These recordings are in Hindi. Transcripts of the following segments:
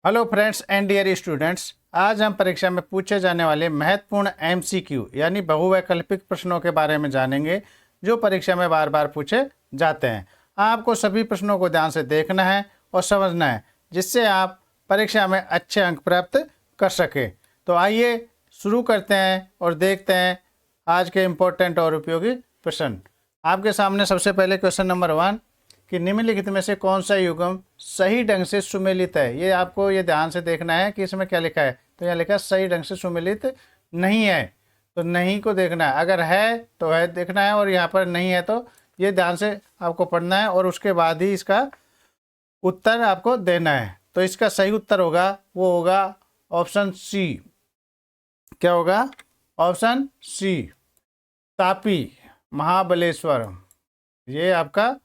Hello friends and dear students, आज हम परीक्षा में पूछे जाने वाले महत्वपूर्ण एमसीक्यू यानी बहुवैकल्पिक प्रश्नों के बारे में जानेंगे जो परीक्षा में बार बार पूछे जाते हैं। आपको सभी प्रश्नों को ध्यान से देखना है और समझना है जिससे आप परीक्षा में अच्छे अंक प्राप्त कर सके। तो आइए शुरू करते हैं और देखते हैं आज के इम्पोर्टेंट और उपयोगी प्रश्न। आपके सामने सबसे पहले क्वेश्चन नंबर 1 कि निम्नलिखित में से कौन सा युग्म सही ढंग से सुमेलित है। ये आपको ये ध्यान से देखना है कि इसमें क्या लिखा है। तो यहाँ लिखा है सही ढंग से सुमेलित नहीं है, तो नहीं को देखना है। अगर है तो है देखना है, और यहाँ पर नहीं है तो ये ध्यान से आपको पढ़ना है और उसके बाद ही इसका उत्तर आपको देना है। तो इसका सही उत्तर होगा वो होगा ऑप्शन सी। क्या होगा? Option C, Tapi Mahabaleshwar. ये आपका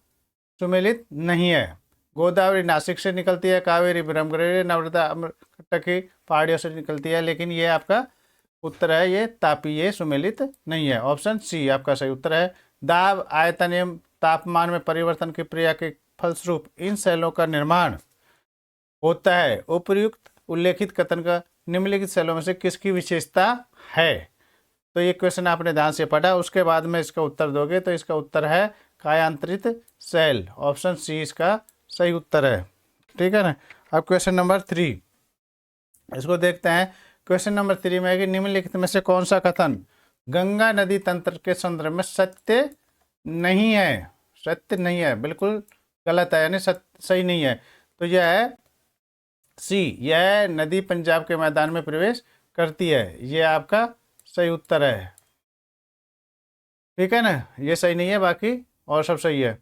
सुमेलित नहीं है। गोदावरी नासिक से निकलती है, कावेरी ब्रह्मगिरी नर्मदा अमरकंटकी पहाड़ियों से निकलती है, लेकिन ये आपका उत्तर है ये तापी, ये सुमेलित नहीं है। ऑप्शन सी आपका सही उत्तर है। दाब आयतन एवं तापमान में परिवर्तन की क्रिया के फलस्वरूप इन सेलों का निर्माण होता है। उपर्युक्त उल्लेखित कथन का निम्नलिखित सेलों में से किसकी विशेषता है? तो ये क्वेश्चन आपने ध्यान से पढ़ा, उसके बाद में इसका उत्तर दोगे तो इसका उत्तर है कायांतरित सेल। ऑप्शन सी इसका सही उत्तर है। ठीक है ना। अब क्वेश्चन नंबर 3 इसको देखते हैं। क्वेश्चन नंबर 3 में है कि निम्नलिखित में से कौन सा कथन गंगा नदी तंत्र के संदर्भ में सत्य नहीं है? सत्य नहीं है, बिल्कुल गलत है, यानी सही नहीं है। तो यह है सी, यह नदी पंजाब के मैदान में प्रवेश करती है। ये आपका सही उत्तर है। ठीक है ना, ये सही नहीं है, बाकी और सब सही है।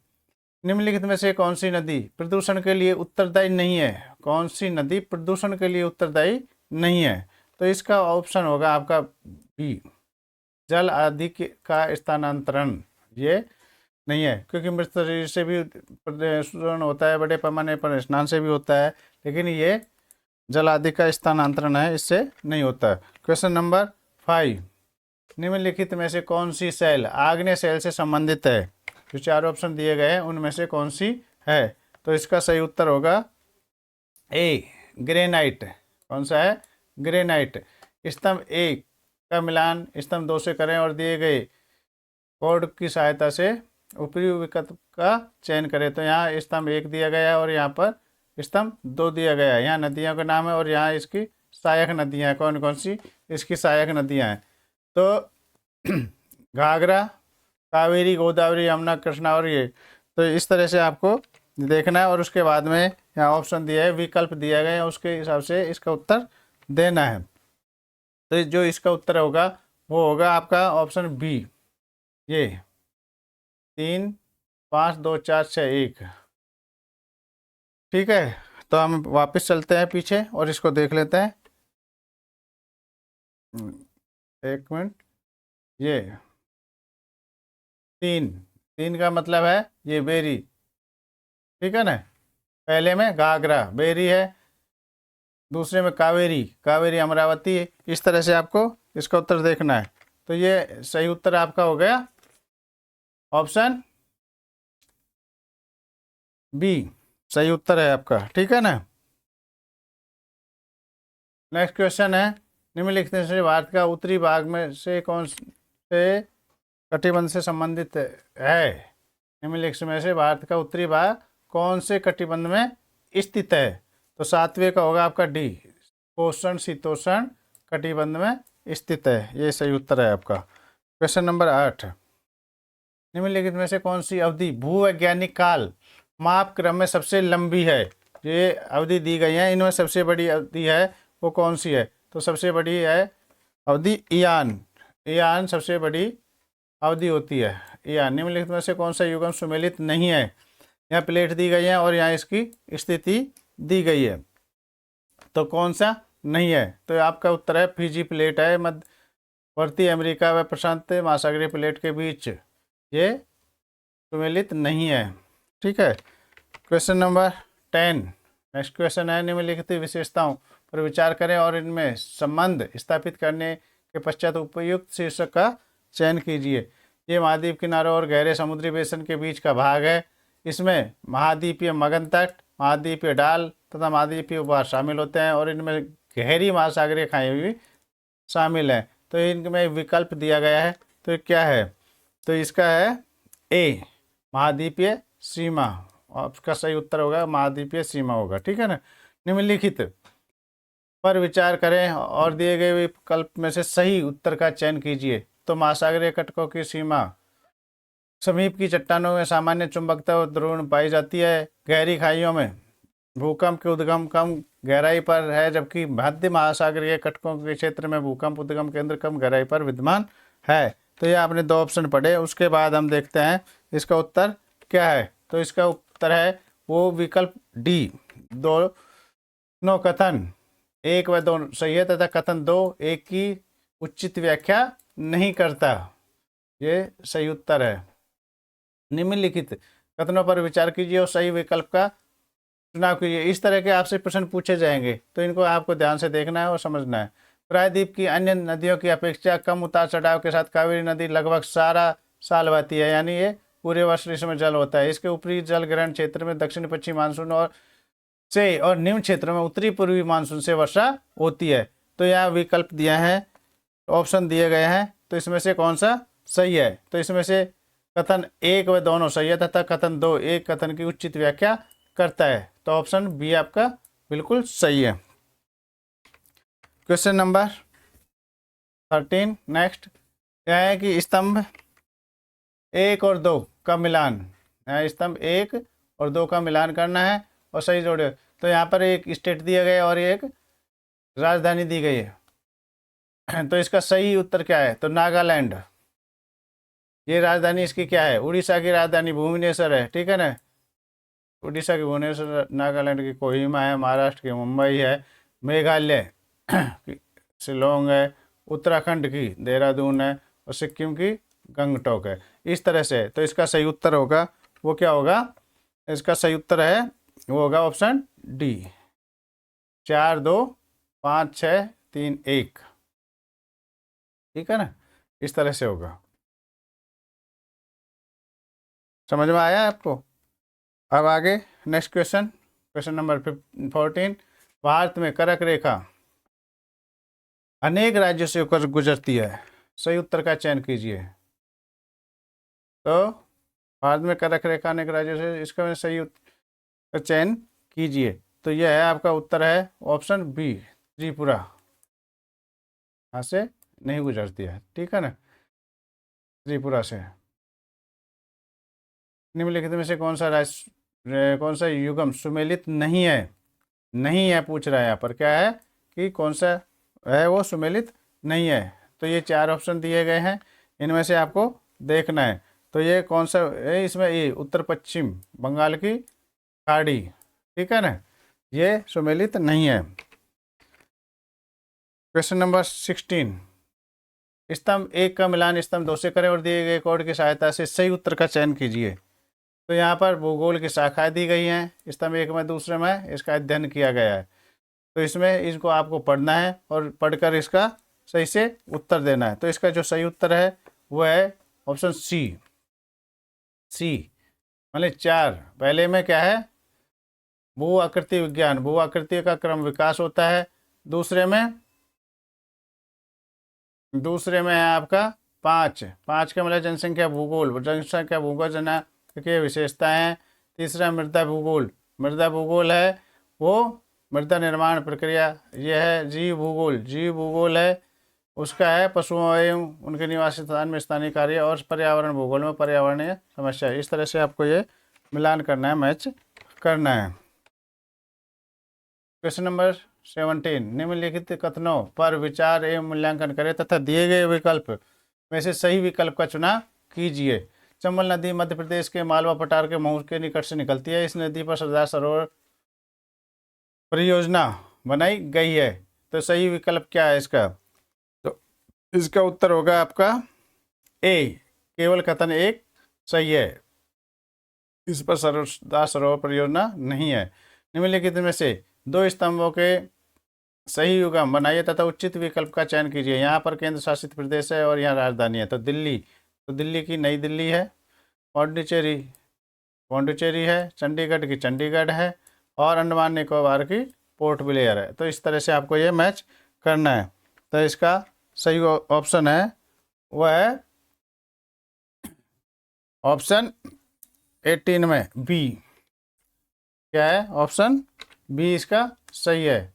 निम्नलिखित में से कौन सी नदी प्रदूषण के लिए उत्तरदायी नहीं है? कौन सी नदी प्रदूषण के लिए उत्तरदायी नहीं है? तो इसका ऑप्शन होगा आपका बी, जल आदि का स्थानांतरण। ये नहीं है, क्योंकि मृत शरीर से भी प्रदूषण होता है, बड़े पैमाने पर स्नान से भी होता है, लेकिन ये जल आदि का स्थानांतरण है, इससे नहीं होता। क्वेश्चन नंबर 5 निम्नलिखित में से कौन सी सेल आग्नेय सेल से संबंधित है? जो 4 ऑप्शन दिए गए हैं उनमें से कौन सी है? तो इसका सही उत्तर होगा ए, ग्रेनाइट। कौन सा है? ग्रेनाइट। स्तंभ 1 का मिलान स्तंभ 2 से करें और दिए गए कोड की सहायता से ऊपरी विकल्प का चयन करें। तो यहाँ स्तंभ 1 दिया गया है और यहाँ पर स्तंभ 2 दिया गया है। यहाँ नदियों का नाम है और यहाँ इसकी सहायक नदियाँ हैं। कौन कौन सी इसकी सहायक नदियाँ हैं? तो घाघरा, कावेरी, गोदावरी, यमुना, कृष्णा और ये। तो इस तरह से आपको देखना है और उसके बाद में यहाँ ऑप्शन दिया है, विकल्प दिया गया है, उसके हिसाब से इसका उत्तर देना है। तो जो इसका उत्तर होगा वो होगा आपका ऑप्शन बी, ये 3 5 2 4 6 1। ठीक है, तो हम वापस चलते हैं पीछे और इसको देख लेते हैं। एक मिनट। ये 3 का मतलब है ये बेरी। ठीक है ना। पहले में घाघरा बेरी है, दूसरे में कावेरी, कावेरी अमरावती है। इस तरह से आपको इसका उत्तर देखना है। तो ये सही उत्तर आपका हो गया ऑप्शन बी, सही उत्तर है आपका। ठीक है ना। नेक्स्ट क्वेश्चन है, निम्नलिखित में से भारत का उत्तरी भाग में से कौन से कटिबंध से संबंधित है? निम्नलिखित में से भारत का उत्तरी भाग कौन से कटिबंध में स्थित है? तो 7वें का होगा आपका डी, पोषण शीतोष्ण कटिबंध में स्थित है। ये सही उत्तर है आपका। क्वेश्चन नंबर 8 निम्नलिखित में से कौन सी अवधि भूवैज्ञानिक काल माप क्रम में सबसे लंबी है? ये अवधि दी गई है, इनमें सबसे बड़ी अवधि है वो कौन सी है? तो सबसे बड़ी है अवधि ईयान। ईयान सबसे बड़ी अवधि होती है। ईयान। निम्नलिखित में से कौन सा युग्म सुमेलित नहीं है? यहाँ प्लेट दी गई है और यहाँ इसकी स्थिति दी गई है, तो कौन सा नहीं है? तो आपका उत्तर है फिजी प्लेट है, मध्यवर्ती अमेरिका व प्रशांत महासागरीय प्लेट के बीच ये सुमेलित नहीं है। ठीक है। क्वेश्चन नंबर 10 नेक्स्ट क्वेश्चन है, निम्नलिखित विशेषताओं पर विचार करें और इनमें संबंध स्थापित करने के पश्चात उपयुक्त शीर्षक का चयन कीजिए। ये महाद्वीप किनारों और गहरे समुद्री बेसन के बीच का भाग है। इसमें महाद्वीपीय मगन तट, महाद्वीपीय ढाल, तथा महाद्वीपीय उपहार शामिल होते हैं और इनमें गहरी महासागरीय खाई भी शामिल है। तो इनमें विकल्प दिया गया है, तो क्या है, तो इसका है ए महाद्वीपीय सीमा, और उसका सही उत्तर होगा महाद्वीपीय सीमा होगा। ठीक है ना। निम्नलिखित पर विचार करें और दिए गए विकल्प में से सही उत्तर का चयन कीजिए। तो महासागरीय कटकों की सीमा समीप की चट्टानों में सामान्य चुंबकता और ध्रुवण पाई जाती है। गहरी खाइयों में भूकंप के उद्गम कम गहराई पर है, जबकि मध्य महासागरीय कटकों के क्षेत्र में भूकंप उद्गम केंद्र कम गहराई पर विद्यमान है। तो ये आपने 2 ऑप्शन पढ़े। उसके बाद हम देखते हैं इसका उत्तर क्या है। तो इसका उत्तर है वो विकल्प डी, दोनों कथन 1 व 2 सही है तथा कथन 2 एक की उचित व्याख्या नहीं करता। ये सही उत्तर है। निम्नलिखित कथनों पर विचार कीजिए और सही विकल्प का चुनाव कीजिए। इस तरह के आपसे प्रश्न पूछे जाएंगे, तो इनको आपको ध्यान से देखना है और समझना है। प्रायद्वीप की अन्य नदियों की अपेक्षा कम उतार चढ़ाव के साथ कावेरी नदी लगभग सारा साल बहती है, यानी ये पूरे वर्ष इसमें जल होता है। इसके ऊपरी जल ग्रहण क्षेत्र में दक्षिण पश्चिमी मानसून और निम्न क्षेत्रों में उत्तरी पूर्वी मानसून से वर्षा होती है। तो यहाँ विकल्प दिया है, ऑप्शन दिए गए हैं, तो इसमें से कौन सा सही है। तो इसमें से कथन 1 व दोनों सही है तथा कथन 2 एक कथन की उचित व्याख्या करता है। तो ऑप्शन बी आपका बिल्कुल सही है। क्वेश्चन नंबर 13 नेक्स्ट क्या है कि स्तंभ 1 और 2 का मिलान, स्तंभ 1 और 2 का मिलान करना है और सही जोड़े। तो यहाँ पर एक स्टेट दिया गया और एक राजधानी दी गई है। तो इसका सही उत्तर क्या है, तो नागालैंड। ये राजधानी इसकी क्या है, उड़ीसा की राजधानी भुवनेश्वर है। ठीक है ना। उड़ीसा की भुवनेश्वर, नागालैंड की कोहिमा है, महाराष्ट्र की मुंबई है, मेघालय की शिलोंग है, उत्तराखंड की देहरादून है और सिक्किम की गंगटोक है। इस तरह से तो इसका सही उत्तर होगा वो क्या होगा, इसका सही उत्तर है वो होगा ऑप्शन डी, 4 2 5 6 3 1। ठीक है ना। इस तरह से होगा। समझ में आया आपको। अब आगे next question, question number 14। Bharat में कर्क रेखा अनेक राज्यों से होकर गुजरती है, सही उत्तर का चयन कीजिए। तो भारत में कर्क रेखा अनेक राज्यों से, इसका सही उत्तर का चयन कीजिए। तो यह है आपका उत्तर है ऑप्शन बी, त्रिपुरा। यहाँ से नहीं गुजरती है। ठीक है ना, त्रिपुरा से। निम्नलिखित में से कौन सा युग्म सुमेलित नहीं है, नहीं है पूछ रहा है यहाँ पर। क्या है कि कौन सा है वो सुमेलित नहीं है। तो ये 4 ऑप्शन दिए गए हैं, इनमें से आपको देखना है। तो ये कौन सा है, इसमें ये उत्तर पश्चिम बंगाल की खाड़ी। ठीक है ना, ये सुमेलित नहीं है। Question number 16। स्तंभ 1 का मिलान स्तंभ 2 से करें और दिए गए कोड की सहायता से सही उत्तर का चयन कीजिए। तो यहाँ पर भूगोल की शाखाएं दी गई हैं, स्तंभ 1 में, दूसरे में इसका अध्ययन किया गया है। तो इसमें इसको आपको पढ़ना है और पढ़कर इसका सही से उत्तर देना है। तो इसका जो सही उत्तर है वो है ऑप्शन सी, मतलब 4। पहले में क्या है, भू आकृति विज्ञान, भू आकृति का क्रम विकास होता है। दूसरे में है आपका 5 का मतलब जनसंख्या भूगोल, जना की विशेषताएं हैं। तीसरा मृदा भूगोल है वो मृदा निर्माण प्रक्रिया, यह है। जीव भूगोल है उसका है पशुओं एवं उनके निवास स्थान में स्थानीय कार्य। और पर्यावरण भूगोल में पर्यावरणीय समस्या। इस तरह से आपको ये मिलान करना है, मैच करना है। Question number 17। निम्नलिखित कथनों पर विचार एवं मूल्यांकन करें तथा दिए गए विकल्प में से सही विकल्प का चुनाव कीजिए। चंबल नदी मध्य प्रदेश के मालवा पठार के महू के निकट से निकलती है। इस नदी पर सरदार सरोवर परियोजना बनाई गई है। तो सही विकल्प क्या है इसका, तो इसका उत्तर होगा आपका ए, केवल कथन 1 सही है। इस पर सरदार सरोवर परियोजना नहीं है। निम्नलिखित में से 2 स्तंभों के सही युग्म बनाइए तथा उचित विकल्प का चयन कीजिए। यहाँ पर केंद्र शासित प्रदेश है और यहाँ राजधानी है। तो दिल्ली की नई दिल्ली है, पौंडीचेरी है, चंडीगढ़ की चंडीगढ़ है और अंडमान निकोबार की पोर्ट ब्लेयर है। तो इस तरह से आपको ये मैच करना है। तो इसका सही ऑप्शन है वह है ऑप्शन 18 में बी। क्या है ऑप्शन बी इसका सही है।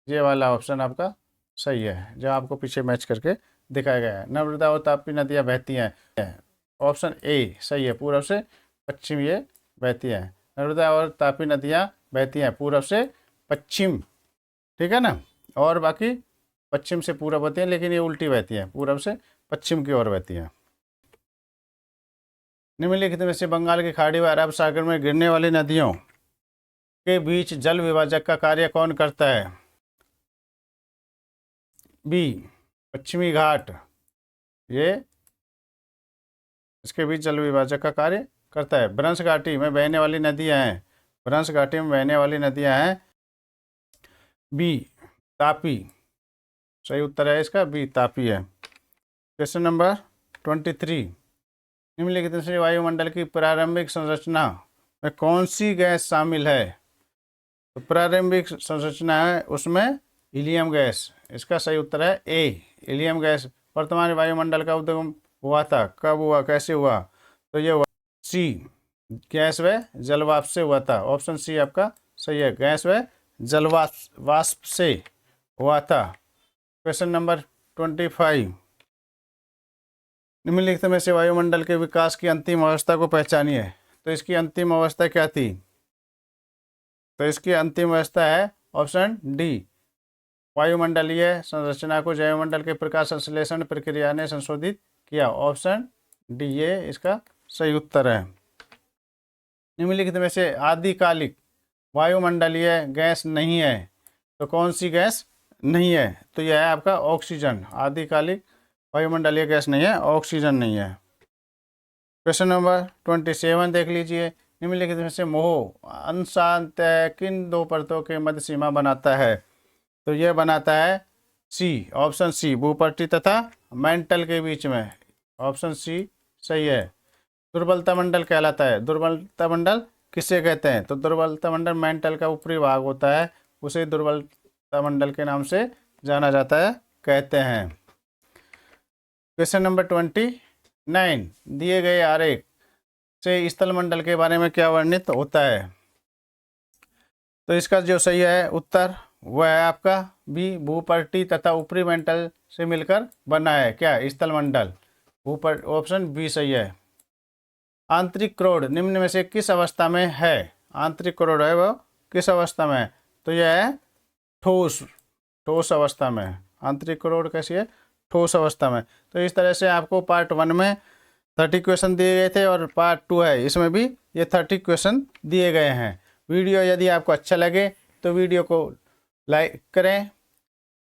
ये वाला ऑप्शन आपका सही है जो आपको पीछे मैच करके दिखाया गया है। नर्मदा और तापी नदियाँ बहती हैं। ऑप्शन ए सही है, पूर्व से पश्चिम ये बहती हैं। नर्मदा और तापी नदियाँ बहती हैं पूर्व से पश्चिम, ठीक है ना। और बाकी पश्चिम से पूर्व बहती हैं, लेकिन ये उल्टी बहती हैं, पूर्व से पश्चिम की ओर बहती हैं। निम्नलिखित में से बंगाल की खाड़ी व अरब सागर में गिरने वाली नदियों के बीच जल विभाजक का कार्य कौन करता है? बी पश्चिमी घाट, ये इसके बीच जल विभाजक का कार्य करता है। भ्रंश घाटी में बहने वाली नदियां हैं, भ्रंश घाटी में बहने वाली नदियां हैं बी तापी। सही उत्तर है इसका बी तापी है। क्वेश्चन नंबर 23, निम्नलिखित में से वायुमंडल की प्रारंभिक संरचना में कौन सी गैस शामिल है? तो प्रारंभिक संरचना है उसमें हीलियम गैस, इसका सही उत्तर है ए हीलियम गैस। वर्तमान वायुमंडल का उद्गम हुआ था, कब हुआ, कैसे हुआ? तो ये हुआ सी गैस व जलवाष्प से हुआ था। ऑप्शन सी आपका सही है, गैस व जलवाष्प से हुआ था। क्वेश्चन नंबर 25, निम्नलिखित में से वायुमंडल के विकास की अंतिम अवस्था को पहचानिए। तो इसकी अंतिम अवस्था क्या थी? तो इसकी अंतिम अवस्था है ऑप्शन डी, वायुमंडलीय संरचना को जैवमंडल के प्रकाश संश्लेषण प्रक्रिया ने संशोधित किया। ऑप्शन डी ये इसका सही उत्तर है। निम्नलिखित में से आदिकालिक वायुमंडलीय गैस नहीं है, तो कौन सी गैस नहीं है? तो यह है आपका ऑक्सीजन। आदिकालिक वायुमंडलीय गैस नहीं है, ऑक्सीजन नहीं है। क्वेश्चन नंबर 27 देख लीजिए, निम्नलिखित में से मोह अंशांत किन दो परतों के मध्य सीमा बनाता है? तो यह बनाता है सी, ऑप्शन सी भूपट्टी तथा मेंटल के बीच में। ऑप्शन सी सही है। दुर्बलता मंडल कहलाता है। दुर्बलता मंडल किसे कहते हैं? तो दुर्बलता मंडल मेंटल का ऊपरी भाग होता है, उसे दुर्बलता मंडल के नाम से जाना जाता है, कहते हैं। क्वेश्चन नंबर 29, दिए गए आरेख से स्थल मंडल के बारे में क्या वर्णित होता है? तो इसका जो सही है उत्तर वह है आपका बी भूपट्टी तथा ऊपरी मेंटल से मिलकर बना है क्या स्थल मंडल। ऑप्शन बी सही है। आंतरिक क्रोड निम्न में से किस अवस्था में है? आंतरिक क्रोड है वो किस अवस्था में है? तो यह है ठोस अवस्था में। आंतरिक क्रोड कैसी है? ठोस अवस्था में। तो इस तरह से आपको पार्ट 1 में 30 क्वेश्चन दिए गए थे और पार्ट 2 है, इसमें भी ये 30 क्वेश्चन दिए गए हैं। वीडियो यदि आपको अच्छा लगे तो वीडियो को लाइक करें,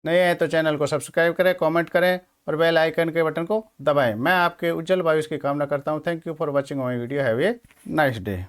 नए हैं तो चैनल को सब्सक्राइब करें, कमेंट करें और बेल आइकन के बटन को दबाएं। मैं आपके उज्जवल भविष्य की कामना करता हूं। Thank you for watching my video. Have a nice day.